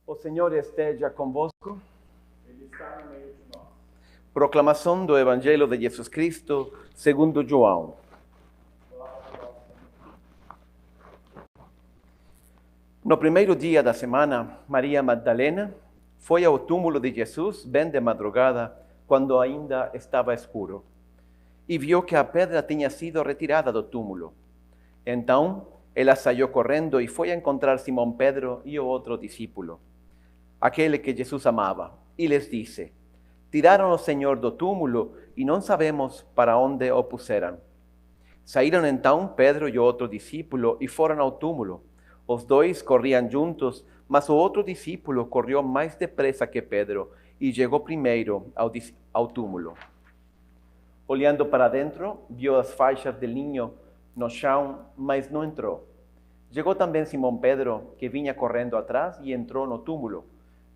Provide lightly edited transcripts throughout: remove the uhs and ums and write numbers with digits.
O Senhor esteja convosco. Ele está no meio de nós. Proclamação do Evangelho de Jesus Cristo, segundo João. No primeiro dia da semana, Maria Magdalena foi ao túmulo de Jesus bem de madrugada, quando ainda estava escuro, e viu que a pedra tinha sido retirada do túmulo. Então, ela saiu correndo e foi a encontrar Simão Pedro e o outro discípulo, aquele que Jesus amava, e lhes disse: Tiraram o Senhor do túmulo e não sabemos para onde o puseram. Saíram então Pedro e o outro discípulo e foram ao túmulo. Os dois corriam juntos, mas o outro discípulo correu mais depressa que Pedro e chegou primeiro ao túmulo. Olhando para dentro, viu as faixas de linho no chão, mas não entrou. Chegou também Simão Pedro, que vinha correndo atrás, e entrou no túmulo.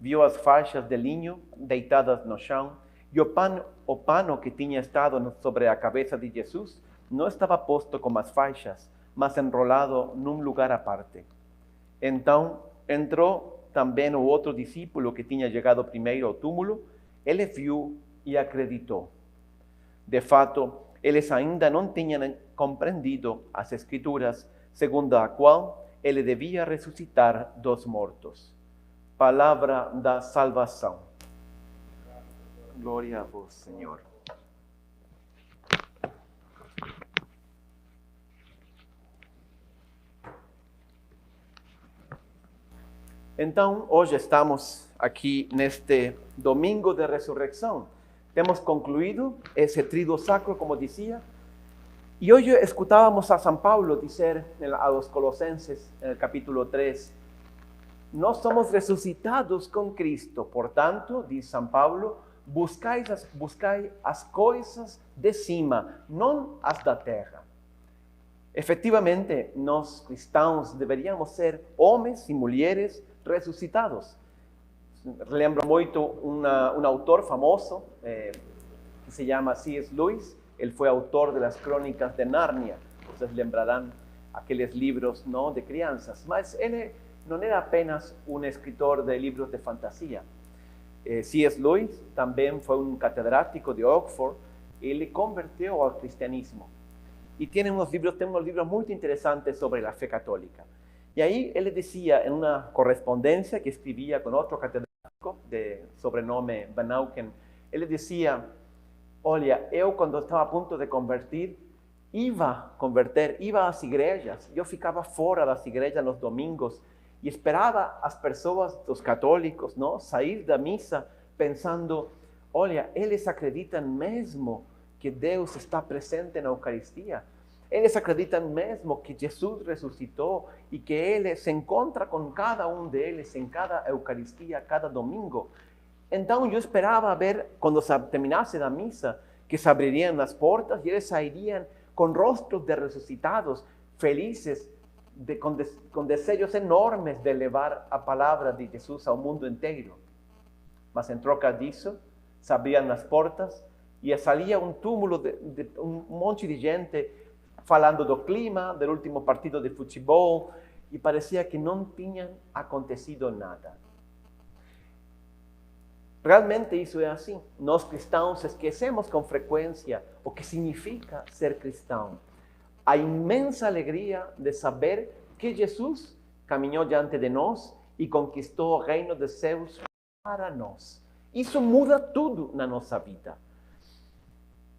Viu as faixas de linho deitadas no chão, e o pano que tinha estado sobre a cabeça de Jesus não estava posto como as faixas, mas enrolado num lugar à parte. Então entrou também o outro discípulo que tinha chegado primeiro ao túmulo. Ele viu e acreditou. De fato, eles ainda não tinham compreendido as Escrituras, segundo a qual ele devia ressuscitar dos mortos. Palavra da salvação. Glória a vós, Senhor. Então, hoje estamos aqui neste domingo de ressurreição. Temos concluído esse tríduo sacro, como dizia, e hoje escutávamos a São Paulo dizer a los Colossenses, en el capítulo 3, nós somos ressuscitados com Cristo, portanto, diz São Paulo, buscai as coisas de cima, não as da terra. Efetivamente, nós cristãos deveríamos ser homens e mulheres ressuscitados. Lembro muito um autor famoso que se chama C.S. Lewis. Ele foi autor das Crônicas de Nárnia. Vocês lembrarão aqueles livros, não, de crianças. Mas ele não era apenas um escritor de livros de fantasia. C.S. Lewis também foi um catedrático de Oxford. Ele converteu ao cristianismo. E tem uns livros muito interessantes sobre a fé católica. E aí ele dizia, em uma correspondência que escrevia com outro catedrático, de sobrenome Van Auken, ele dizia: olha, eu quando estava a ponto de converter, iba às igrejas, eu ficava fora das igrejas nos domingos e esperava as pessoas, os católicos, não, sair da missa pensando: olha, eles acreditam mesmo que Deus está presente na Eucaristia. Eles acreditam mesmo que Jesus ressuscitou e que Ele se encontra com cada um deles em cada Eucaristia, cada domingo. Então eu esperava ver, quando terminasse a missa, que se abririam as portas e eles sairiam com rostos de ressuscitados, felizes, com desejos enormes de levar a palavra de Jesus ao mundo inteiro. Mas em troca disso, se abriam as portas e saía um túmulo de um monte de gente falando do clima, do último partido de futebol, e parecia que não tinha acontecido nada. Realmente isso é assim. Nós cristãos esquecemos com frequência o que significa ser cristão. A imensa alegria de saber que Jesus caminhou diante de nós e conquistou o reino dos céus para nós. Isso muda tudo na nossa vida.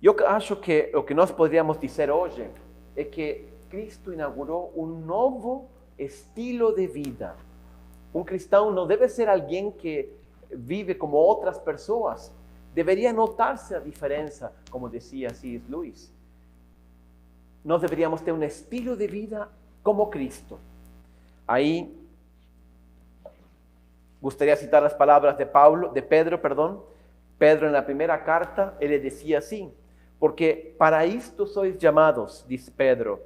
Eu acho que o que nós poderíamos dizer hoje é que Cristo inaugurou um novo estilo de vida. Um cristão não deve ser alguém que vive como outras pessoas. Deveria notar-se a diferença, como dizia C.S. Lewis. Nós deveríamos ter um estilo de vida como Cristo. Aí, gostaria de citar as palavras de Pedro. Pedro, na primeira carta, ele dizia assim: porque para isto sois chamados, diz Pedro,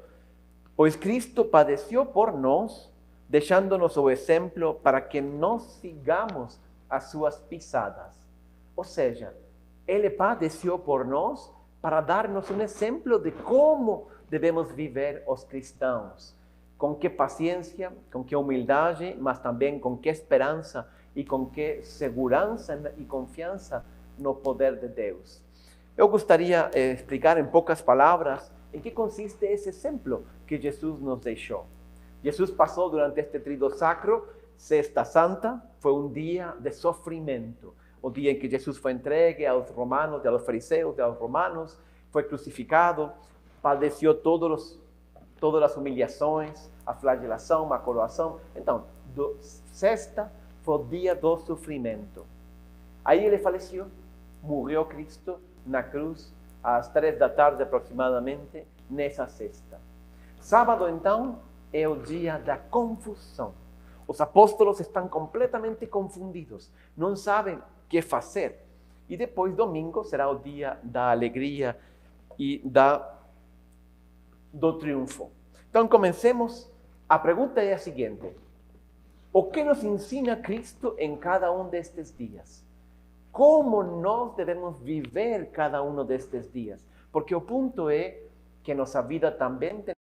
pois Cristo padeceu por nós, deixando-nos o exemplo para que nós sigamos as suas pisadas. Ou seja, Ele padeceu por nós para dar-nos um exemplo de como devemos viver os cristãos. Com que paciência, com que humildade, mas também com que esperança e com que segurança e confiança no poder de Deus. Eu gostaria de explicar em poucas palavras em que consiste esse exemplo que Jesus nos deixou. Jesus passou durante este tríduo sacro, Sexta Santa, foi um dia de sofrimento. O dia em que Jesus foi entregue aos romanos, aos fariseus, aos romanos, foi crucificado, padeceu todas as humilhações, a flagelação, a coroação. Então, sexta foi o dia do sofrimento. Aí ele faleceu, morreu Cristo na cruz, às 3 da tarde aproximadamente, nessa sexta. Sábado, então, é o dia da confusão. Os apóstolos estão completamente confundidos, não sabem o que fazer. E depois, domingo, será o dia da alegria e do triunfo. Então, comecemos. A pergunta é a seguinte: o que nos ensina Cristo em cada um destes dias? Como nós devemos viver cada um destes dias? Porque o ponto é que nossa vida também tem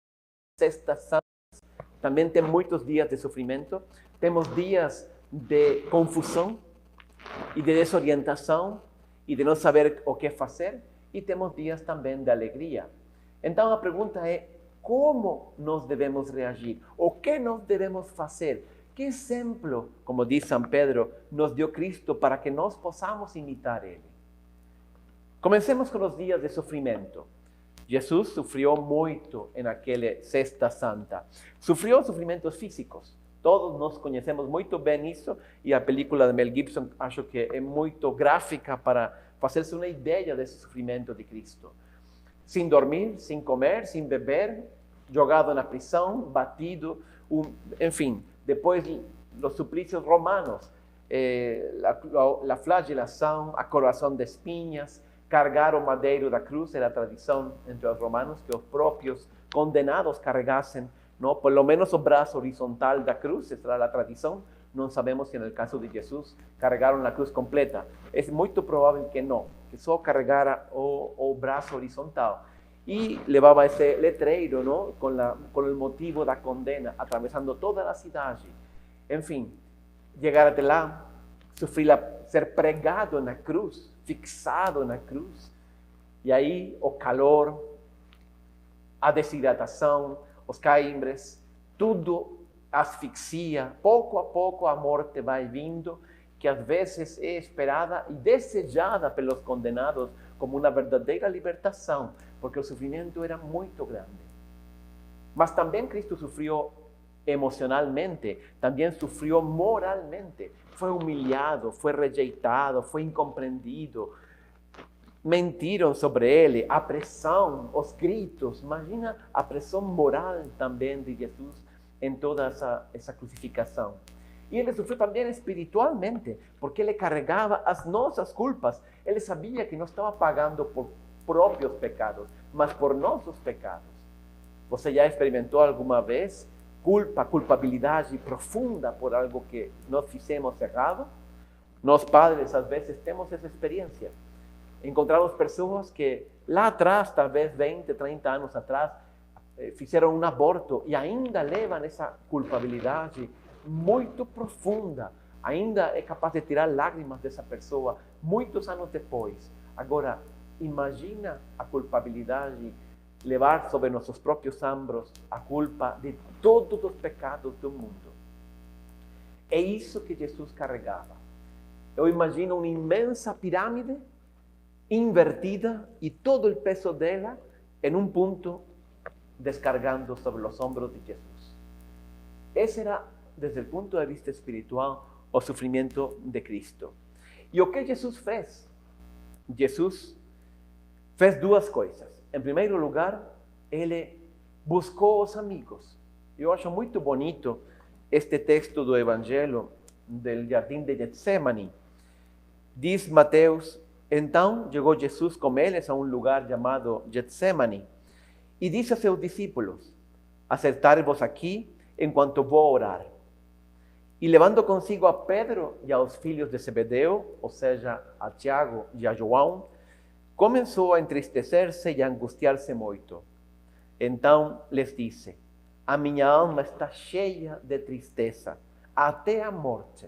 sextas santas, também tem muitos dias de sofrimento, temos dias de confusão e de desorientação e de não saber o que fazer, e temos dias também de alegria. Então a pergunta é: como nós devemos reagir? O que nós devemos fazer? Que exemplo, como diz São Pedro, nos deu Cristo para que nós possamos imitar Ele? Comecemos com os dias de sofrimento. Jesus sofreu muito naquela Sexta Santa. Sofreu sofrimentos físicos. Todos nós conhecemos muito bem isso, e a película de Mel Gibson acho que é muito gráfica para fazer-se uma ideia desse sofrimento de Cristo. Sem dormir, sem comer, sem beber, jogado na prisão, batido, enfim. Depois, os suplícios romanos, a flagelação, a coroação de espinhas, carregar o madeiro da cruz, era a tradição entre os romanos que os próprios condenados carregassem, não, pelo menos o braço horizontal da cruz, essa era a tradição. Não sabemos se no caso de Jesus carregaram a cruz completa. É muito provável que não, que só carregara o braço horizontal. E levava esse letreiro, não, com o motivo da condena, atravessando toda a cidade. Enfim, chegar até lá, sofrer, ser pregado na cruz, fixado na cruz. E aí o calor, a desidratação, os cãibres, tudo asfixia. Pouco a pouco a morte vai vindo, que às vezes é esperada e desejada pelos condenados como uma verdadeira libertação, porque o sofrimento era muito grande. Mas também Cristo sofreu emocionalmente, também sofreu moralmente. Foi humilhado, foi rejeitado, foi incompreendido. Mentiram sobre ele, a pressão, os gritos. Imagina a pressão moral também de Jesus em toda essa crucificação. E ele sofreu também espiritualmente, porque ele carregava as nossas culpas. Ele sabia que não estava pagando por próprios pecados, mas por nossos pecados. Você já experimentou alguma vez culpabilidade profunda por algo que nós fizemos errado? Nós padres, às vezes, temos essa experiência. Encontramos pessoas que lá atrás, talvez 20, 30 anos atrás, fizeram um aborto e ainda levam essa culpabilidade muito profunda. Ainda é capaz de tirar lágrimas dessa pessoa muitos anos depois. Agora, imagina a culpabilidade, levar sobre nossos próprios ombros a culpa de todos os pecados do mundo. É isso que Jesus carregava. Eu imagino uma imensa pirâmide invertida e todo o peso dela em um ponto descargando sobre os ombros de Jesus. Esse era, desde o ponto de vista espiritual, o sofrimento de Cristo. E o que Jesus fez? Jesus fez duas coisas. Em primeiro lugar, ele buscou os amigos. Eu acho muito bonito este texto do Evangelho do Jardim de Getsemane. Diz Mateus: então chegou Jesus com eles a um lugar chamado Getsemane e disse a seus discípulos: acertai-vos aqui enquanto vou orar. E levando consigo a Pedro e aos filhos de Zebedeu, ou seja, a Tiago e a João, começou a entristecer-se e a angustiar-se muito. Então lhes disse: a minha alma está cheia de tristeza, até a morte.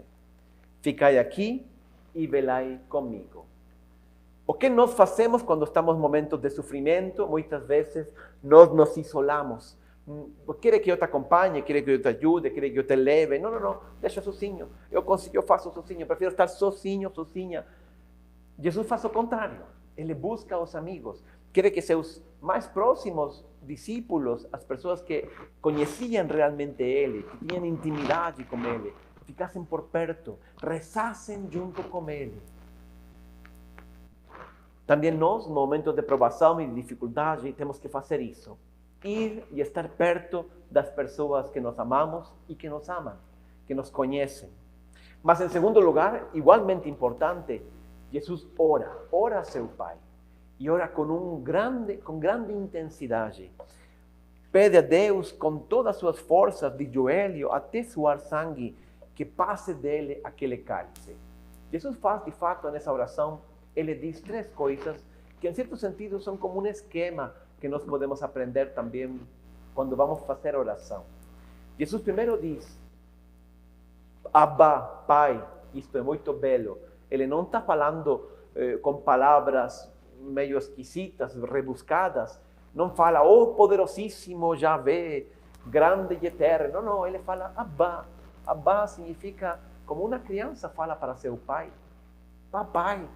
Ficai aqui e velai comigo. O que nós fazemos quando estamos em momentos de sofrimento? Muitas vezes nós nos isolamos. Quer que eu te acompanhe, quer que eu te ajude, quer que eu te leve. Não, não, não, deixa sozinho. Eu faço sozinho, prefiro estar sozinho, sozinha. Jesus faz o contrário. Ele busca os amigos. Quer que seus mais próximos discípulos, as pessoas que conheciam realmente Ele, que tinham intimidade com Ele, ficassem por perto, rezassem junto com Ele. Também nós, no momento de provação e de dificuldade, temos que fazer isso. Ir e estar perto das pessoas que nós amamos e que nos amam, que nos conhecem. Mas, em segundo lugar, igualmente importante, Jesus ora a seu Pai. E ora com grande intensidade. Pede a Deus com todas as suas forças, de joelho, até suar sangue, que passe dele aquele cálice. Jesus faz, de fato, nessa oração, ele diz 3 coisas que, em certo sentido, são como um esquema que nós podemos aprender também quando vamos fazer oração. Jesus primeiro diz, Abba, Pai. Isto é muito belo. Ele não está falando com palavras meio esquisitas, rebuscadas. Não fala, oh poderosíssimo Yahvé, grande e eterno. Não, não, ele fala Abba. Abba significa como uma criança fala para seu pai. Papai.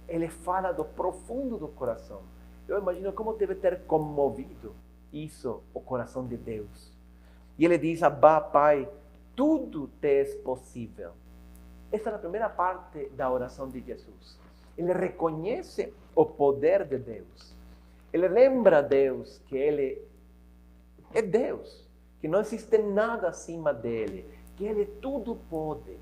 Ele fala do profundo do coração. Eu imagino como deve ter comovido isso, o coração de Deus. E ele diz, Abba, Pai, tudo te é possível. Essa é a primeira parte da oração de Jesus. Ele reconhece o poder de Deus. Ele lembra a Deus que Ele é Deus, que não existe nada acima dele, que Ele tudo pode.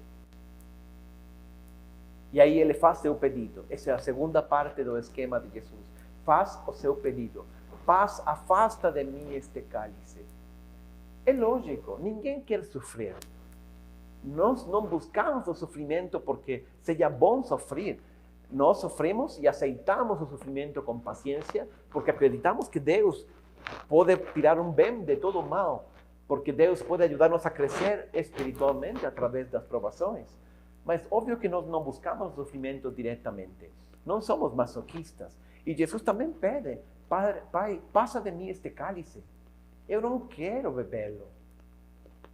E aí ele faz seu pedido. Essa é a segunda parte do esquema de Jesus. Faz o seu pedido. Paz, afasta de mim este cálice. É lógico, ninguém quer sofrer. Nós não buscamos o sofrimento porque seja bom sofrer. Nós sofremos e aceitamos o sofrimento com paciência porque acreditamos que Deus pode tirar um bem de todo o mal, porque Deus pode ajudar-nos a crescer espiritualmente através das provações. Mas óbvio que nós não buscamos o sofrimento diretamente. Não somos masoquistas. E Jesus também pede, Pai, passa de mim este cálice. Eu não quero bebê-lo.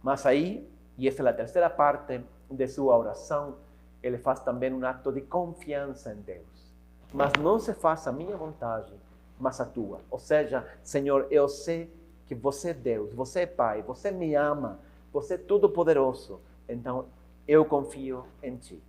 Mas aí, e essa é a terceira parte de sua oração, ele faz também um ato de confiança em Deus. Mas não se faça a minha vontade, mas a tua. Ou seja, Senhor, eu sei que você é Deus, você é Pai, você me ama, você é todo-poderoso. Então, eu confio em ti.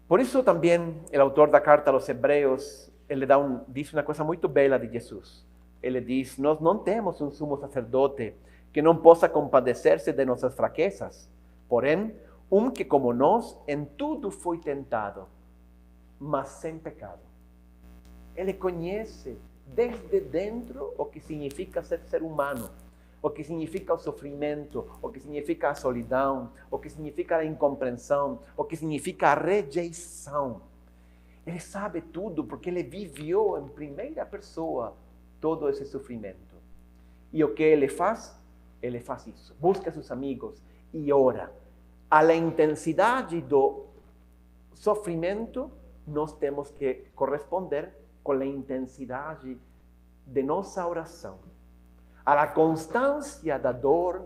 Por isso também, o autor da carta aos Hebreus, ele diz uma coisa muito bela de Jesus. Ele diz, nós não temos um sumo sacerdote que não possa compadecer-se de nossas fraquezas, porém, que como nós, em tudo foi tentado, mas sem pecado. Ele conhece desde dentro o que significa ser humano, o que significa o sofrimento, o que significa a solidão, o que significa a incompreensão, o que significa a rejeição. Ele sabe tudo porque ele viveu em primeira pessoa todo esse sofrimento. E o que ele faz? Ele faz isso. Busca seus amigos e ora. A intensidade do sofrimento, nós temos que corresponder com a intensidade de nossa oração. A constância da dor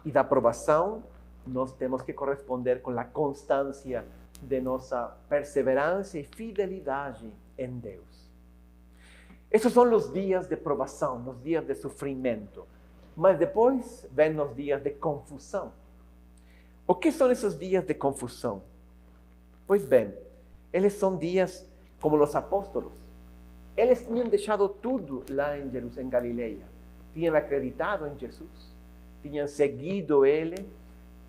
e da provação, nós temos que corresponder com a constância de nossa perseverança e fidelidade em Deus. Esses são os dias de provação, os dias de sofrimento. Mas depois vêm os dias de confusão. O que são esses dias de confusão? Pois bem, eles são dias como os apóstolos. Eles tinham deixado tudo lá em Jerusalém, em Galileia. Tinham acreditado em Jesus, tinham seguido Ele,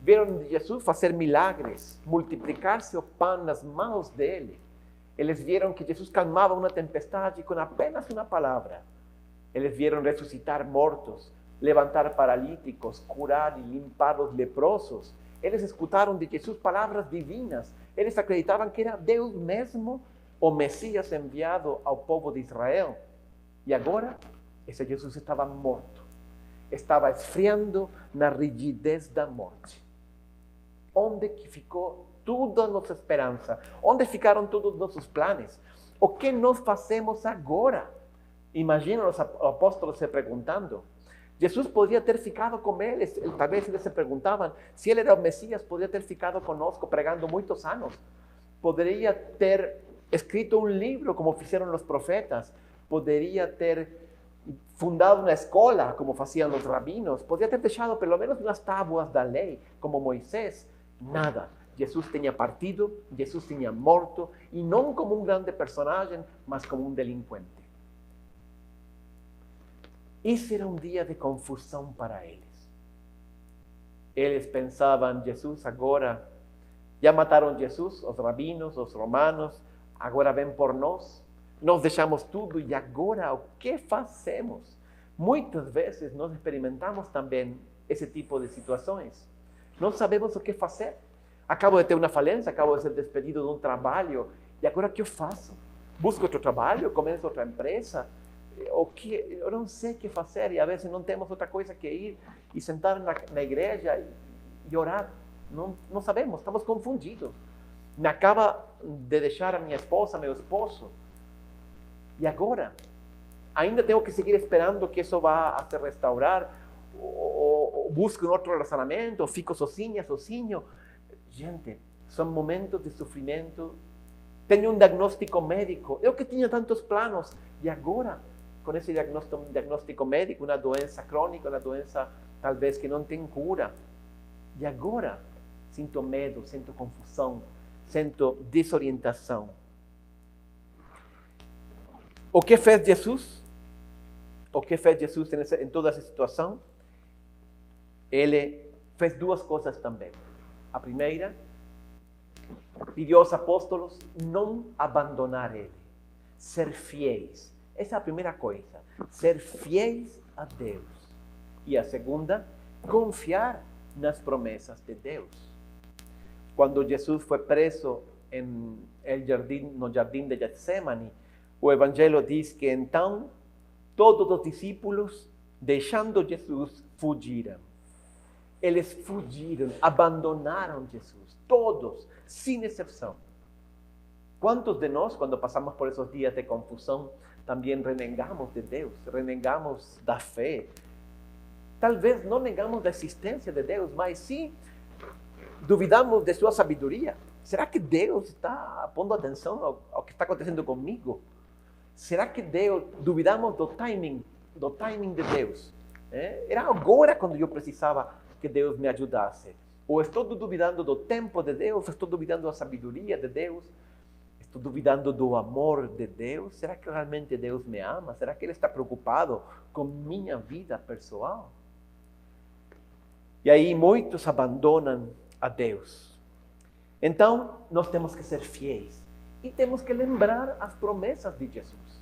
viram Jesus fazer milagres, multiplicar-se o pão nas mãos dele. Eles viram que Jesus calmava uma tempestade com apenas uma palavra. Eles viram ressuscitar mortos, levantar paralíticos, curar e limpar os leprosos. Eles escutaram de Jesus palavras divinas. Eles acreditavam que era Deus mesmo, o Messias enviado ao povo de Israel. E agora, esse Jesus estava morto. Estava esfriando na rigidez da morte. onde que ficou toda a nossa esperança? Onde ficaram todos os nossos planos? O que nós fazemos agora? Imagina os apóstolos se perguntando. Jesus podia ter ficado com eles, talvez eles se perguntavam, se ele era o Messias, podia ter ficado conosco pregando muitos anos. Poderia ter escrito um livro, como fizeram os profetas. Poderia ter fundado uma escola, como faziam os rabinos. Poderia ter deixado pelo menos umas tábuas da lei, como Moisés. Nada. Jesus tinha partido, Jesus tinha morto, e não como um grande personagem, mas como um delinquente. Esse era um dia de confusão para eles. Eles pensavam, Jesus agora, já mataram Jesus, os rabinos, os romanos, agora vem por nós. Nós deixamos tudo e agora o que fazemos? Muitas vezes nós experimentamos também esse tipo de situações. Não sabemos o que fazer. Acabo de ter uma falência, acabo de ser despedido de um trabalho, e agora o que eu faço? Busco outro trabalho, começo outra empresa? Eu não sei o que fazer, e às vezes não temos outra coisa que ir e sentar na igreja e orar. Não sabemos, estamos confundidos. Me acaba de deixar a minha esposa, meu esposo. E agora? Ainda tenho que seguir esperando que isso vá a se restaurar? Ou busco um outro relacionamento? Ou fico sozinha, sozinho? Gente, são momentos de sofrimento. Tenho um diagnóstico médico. Eu que tinha tantos planos. E agora? Com esse diagnóstico médico, uma doença crônica, uma doença talvez que não tem cura. E agora? Sinto medo, sinto confusão, sinto desorientação. O que fez Jesus? O que fez Jesus em toda essa situação? Ele fez duas coisas também. A primeira, pediu aos apóstolos não abandonar ele, ser fiéis. Essa é a primeira coisa, ser fiéis a Deus. E a segunda, confiar nas promessas de Deus. Quando Jesus foi preso no jardim de Getsemane, o Evangelho diz que então todos os discípulos, deixando Jesus, fugiram. Eles fugiram, abandonaram Jesus, todos, sem exceção. Quantos de nós, quando passamos por esses dias de confusão, também renegamos de Deus, renegamos da fé? Talvez não negamos da existência de Deus, mas sim duvidamos de sua sabedoria. Será que Deus está pondo atenção ao que está acontecendo comigo? Será que duvidamos do timing de Deus? Era agora quando eu precisava que Deus me ajudasse. Ou estou duvidando do tempo de Deus, estou duvidando da sabedoria de Deus, estou duvidando do amor de Deus. Será que realmente Deus me ama? Será que Ele está preocupado com minha vida pessoal? E aí muitos abandonam a Deus. Então, nós temos que ser fiéis. E temos que lembrar as promessas de Jesus.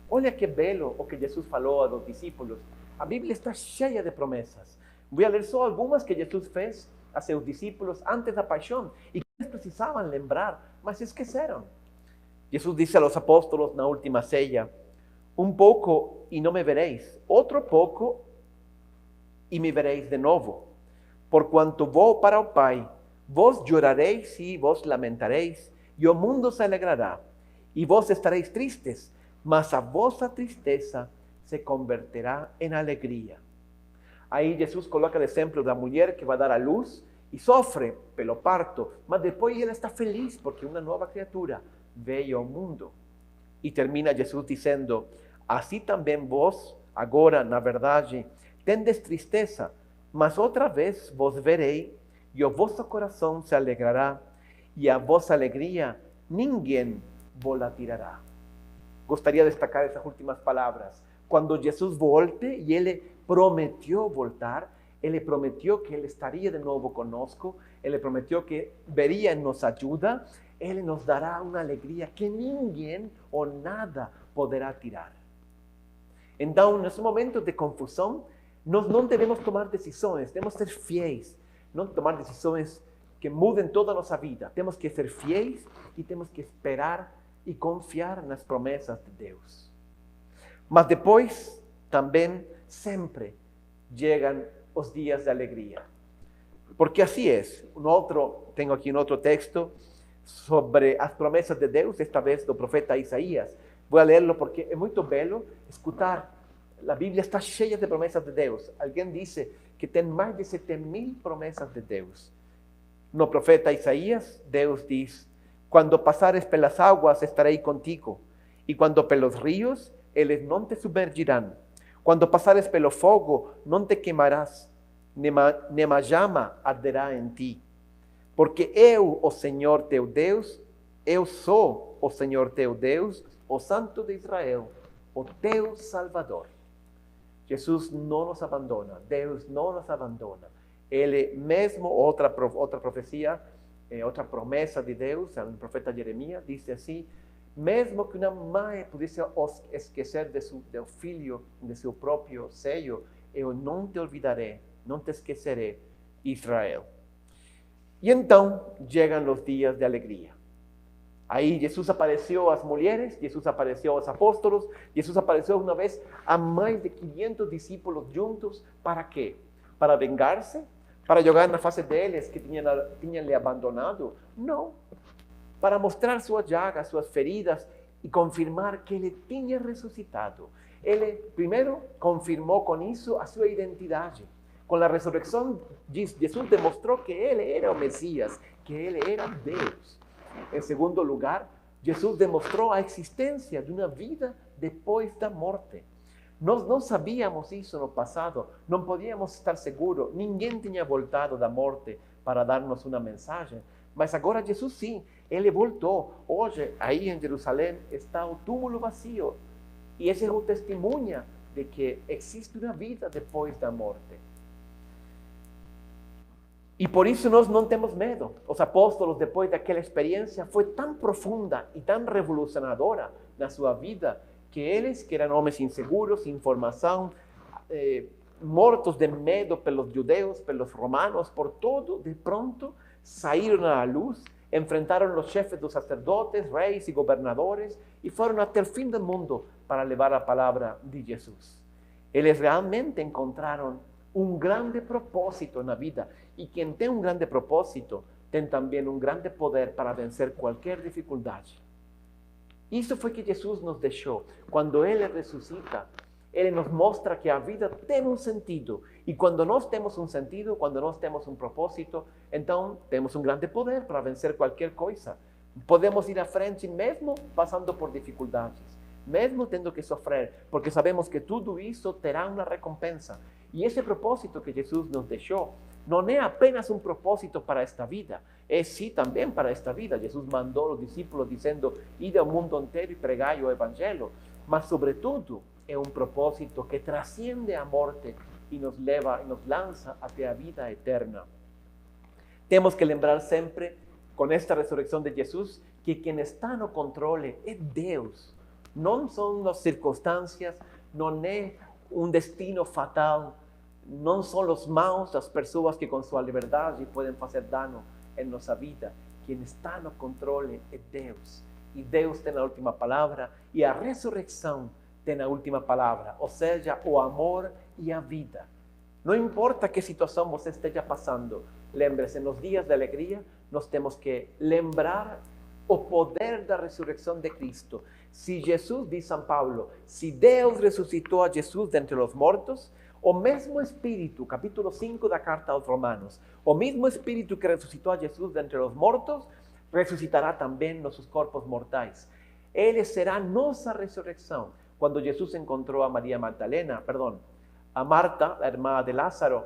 Olha que belo o que Jesus falou aos discípulos. A Bíblia está cheia de promessas. Vou ler só algumas que Jesus fez a seus discípulos antes da paixão e que eles precisavam lembrar, mas esqueceram. Jesus disse aos apóstolos na última ceia: um pouco e não me vereis, outro pouco e me vereis de novo. Porquanto vou para o Pai, vós chorareis e vós lamentareis, e o mundo se alegrará, e vós estareis tristes, mas a vossa tristeza se converterá em alegria. Aí Jesus coloca o exemplo da mulher que vai dar à luz e sofre pelo parto, mas depois ela está feliz porque uma nova criatura veio ao mundo. E termina Jesus dizendo: assim também vós, agora, na verdade, tendes tristeza, mas outra vez vos verei, e o vosso coração se alegrará, e a vossa alegria ninguém vos la tirará. Gostaria de destacar essas últimas palavras. Quando Jesus volte, e Ele prometeu voltar, Ele prometeu que Ele estaria de novo conosco, Ele prometeu que veria em nossa ajuda, Ele nos dará uma alegria que ninguém ou nada poderá tirar. Então, nesse momento de confusão, nós não devemos tomar decisões, devemos ser fiéis, não tomar decisões que mudem toda a nossa vida. Temos que ser fiéis e temos que esperar e confiar nas promessas de Deus. Mas depois, também, sempre chegam os dias de alegria. Porque así es. Tengo aquí un otro texto sobre las promesas de Deus, esta vez do profeta Isaías. Voy a leerlo porque es muy bello escuchar. La Biblia está llena de promesas de Deus. Alguien dice que tiene más de 7.000 promesas de Deus. No profeta Isaías, Deus dice: cuando pasares pelas aguas, estaré contigo. Y cuando pelos ríos, eles não te submergirán. Cuando pasares pelo fogo, não te quemarás, nema llama arderá en ti. Porque eu, o Senhor teu Deus, eu sou o Senhor teu Deus, o Santo de Israel, o teu Salvador. Jesus não nos abandona, Deus não nos abandona. Ele mesmo, outra profecia, outra promessa de Deus, o profeta Jeremias, diz assim: mesmo que uma mãe pudesse esquecer de seu filho, de seu próprio seio, eu não te olvidarei, não te esquecerei, Israel. E então chegam os dias de alegria. Aí Jesus apareceu às mulheres, Jesus apareceu aos apóstolos, Jesus apareceu uma vez a mais de 500 discípulos juntos. ¿Para quê? Para vengar-se? Para jogar na face deles que tinham lhe abandonado? Não. Para mostrar suas llagas, suas feridas e confirmar que ele tinha ressuscitado. Ele, primeiro, confirmou com isso a sua identidade. Com a ressurreição, Jesus demonstrou que ele era o Messias, que ele era Deus. Em segundo lugar, Jesus demonstrou a existência de uma vida depois da morte. Nós não sabíamos isso no passado, não podíamos estar seguros, ninguém tinha voltado da morte para dar-nos uma mensagem, mas agora Jesus sim, ele voltou. Hoje, aí em Jerusalém, está o túmulo vazio, e esse é o testemunho de que existe uma vida depois da morte. E por isso nós não temos medo. Os apóstolos, depois daquela experiência, foi tão profunda e tão revolucionadora na sua vida, que eles, que eram homens inseguros, sem formação, mortos de medo pelos judeus, pelos romanos, por tudo, de pronto saíram à luz, enfrentaram os chefes dos sacerdotes, reis e governadores, e foram até o fim do mundo para levar a palavra de Jesus. Eles realmente encontraram um grande propósito na vida. E quem tem um grande propósito, tem também um grande poder para vencer qualquer dificuldade. Isso foi que Jesus nos deixou. Quando Ele ressuscita, Ele nos mostra que a vida tem um sentido. E quando nós temos um sentido, quando nós temos um propósito, então temos um grande poder para vencer qualquer coisa. Podemos ir à frente mesmo passando por dificuldades, mesmo tendo que sofrer, porque sabemos que tudo isso terá uma recompensa. E esse propósito que Jesus nos deixou não é apenas um propósito para esta vida, é sim também para esta vida. Jesus mandou os discípulos dizendo: ide ao mundo inteiro e pregai o evangelho, mas sobretudo é um propósito que transcende a morte e nos leva e nos lança até a vida eterna. Temos que lembrar sempre, com esta ressurreição de Jesus, que quem está no controle é Deus. Não são as circunstâncias, não é um destino fatal, não são os maus, as pessoas que com sua liberdade podem fazer dano em nossa vida. Quem está no controle é Deus. E Deus tem a última palavra, e a ressurreição tem a última palavra, ou seja, o amor e a vida. Não importa que situação você esteja passando, lembre-se, nos dias de alegria, nós temos que lembrar o poder da ressurreição de Cristo. Se Jesus, diz São Paulo, se Deus ressuscitou a Jesus dentre os mortos, o mesmo Espírito, capítulo 5 da carta aos Romanos, o mesmo Espírito que ressuscitou a Jesus dentre os mortos, ressuscitará também nossos corpos mortais. Ele será nossa ressurreição. Quando Jesus encontrou a Maria Magdalena, a Marta, a irmã de Lázaro,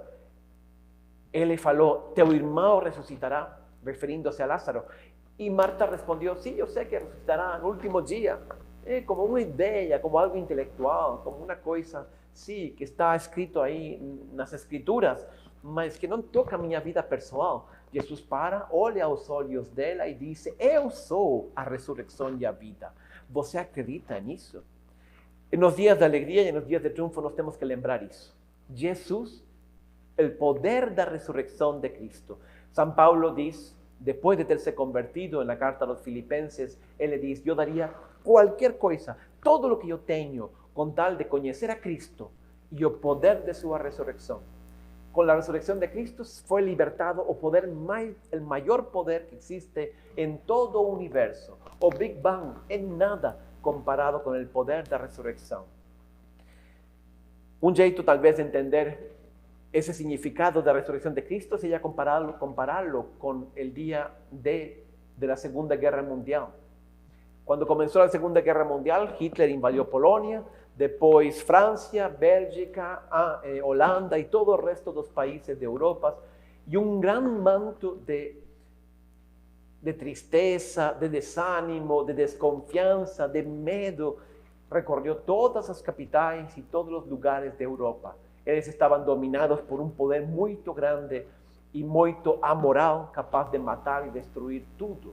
ele falou: teu irmão ressuscitará, referindo-se a Lázaro. E Marta respondeu: sim, eu sei que ressuscitará no último dia. É como uma ideia, como algo intelectual, como uma coisa, sim, que está escrito aí nas Escrituras, mas que não toca a minha vida pessoal. Jesus olha aos olhos dela e diz: eu sou a ressurreição e a vida. Você acredita nisso? E nos dias de alegria e nos dias de triunfo nós temos que lembrar isso. Jesus, o poder da ressurreição de Cristo. São Paulo diz, depois de ter se convertido na carta aos Filipenses, ele diz: eu daria qualquer coisa, todo o que eu tenho, com tal de conhecer a Cristo e o poder de sua ressurreição. con la resurrección de Cristo fue libertado el mayor poder que existe en todo universo, o Big Bang, en nada comparado con el poder de la resurrección. Un jeito tal vez de entender ese significado de la resurrección de Cristo sería compararlo con el día de la Segunda Guerra Mundial. Cuando comenzó la Segunda Guerra Mundial, Hitler invadió Polonia, después Francia, Bélgica, Holanda y todo el resto de los países de Europa, y un gran manto de tristeza, de desánimo, de desconfianza, de miedo, recorrió todas las capitales y todos los lugares de Europa. Ellos estaban dominados por un poder muy grande y muy amoral, capaz de matar y destruir todo.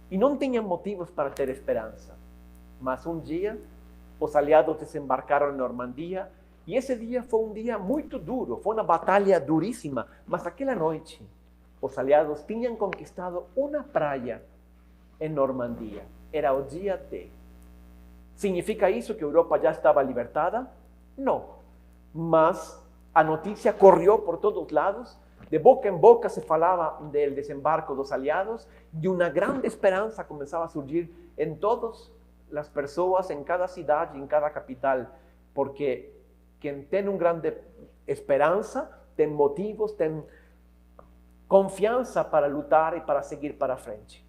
Y no tenían motivos para tener esperanza. Mas un día, los aliados desembarcaron en Normandía, y ese día fue un día muy duro, fue una batalla durísima. Mas aquella noche, los aliados tenían conquistado una playa en Normandía. Era el día D. ¿Significa eso que Europa ya estaba libertada? No. Mas a noticia corrió por todos lados. De boca en boca se falaba del desembarco de los aliados, y una gran esperanza comenzaba a surgir en todas las personas, en cada ciudad y en cada capital, porque quien tiene una gran esperanza, tiene motivos, tiene confianza para luchar y para seguir para frente.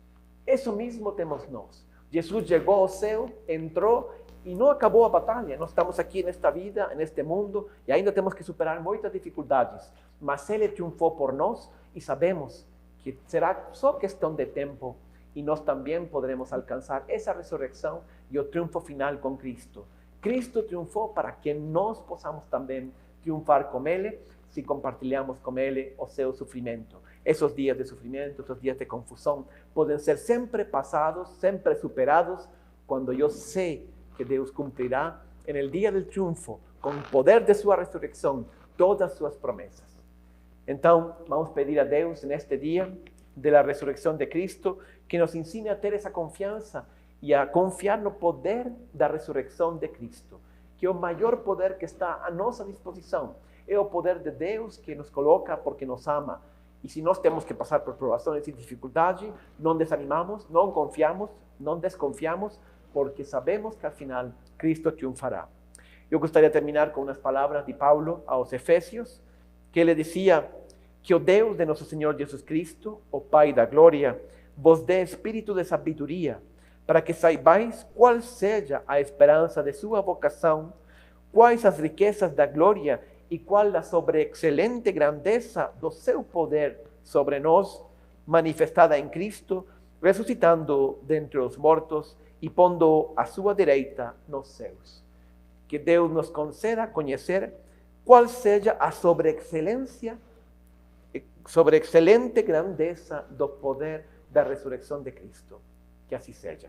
Eso mismo tenemos nosotros. Jesús llegó al cielo, entró y no acabó la batalla. No estamos aquí en esta vida, en este mundo, y ainda tenemos que superar muchas dificultades. Mas Él triunfó por nosotros, y sabemos que será solo cuestión de tiempo, y nosotros también podremos alcanzar esa resurrección y el triunfo final con Cristo. Cristo triunfó para que nos podamos también triunfar con Él, si compartilhamos con Él o seu sufrimiento. Esos días de sufrimiento, esos días de confusión, pueden ser siempre pasados, siempre superados, cuando yo sé que Dios cumplirá en el día del triunfo, con el poder de su resurrección, todas sus promesas. Entonces, vamos a pedir a Dios en este día de la resurrección de Cristo, que nos enseñe a tener esa confianza y a confiar en el poder de la resurrección de Cristo, que el mayor poder que está a nuestra disposición es el poder de Dios, que nos coloca porque nos ama. Y si nós temos que pasar por provações e dificuldades, não desanimamos, não confiamos, não desconfiamos, porque sabemos que al final Cristo triunfará. Eu gostaria de terminar com umas palavras de Paulo aos Efésios, que ele dizia: que o Deus de nosso Senhor Jesus Cristo, o Pai da glória, vos dê espírito de sabedoria, para que saibais qual seja a esperança de sua vocação, quais as riquezas da glória e qual a sobreexcelente grandeza do seu poder sobre nós, manifestada em Cristo, ressuscitando dentre os mortos e pondo a sua direita nos céus. Que Deus nos conceda conhecer qual seja a sobreexcelente grandeza do poder da ressurreição de Cristo. Que assim seja.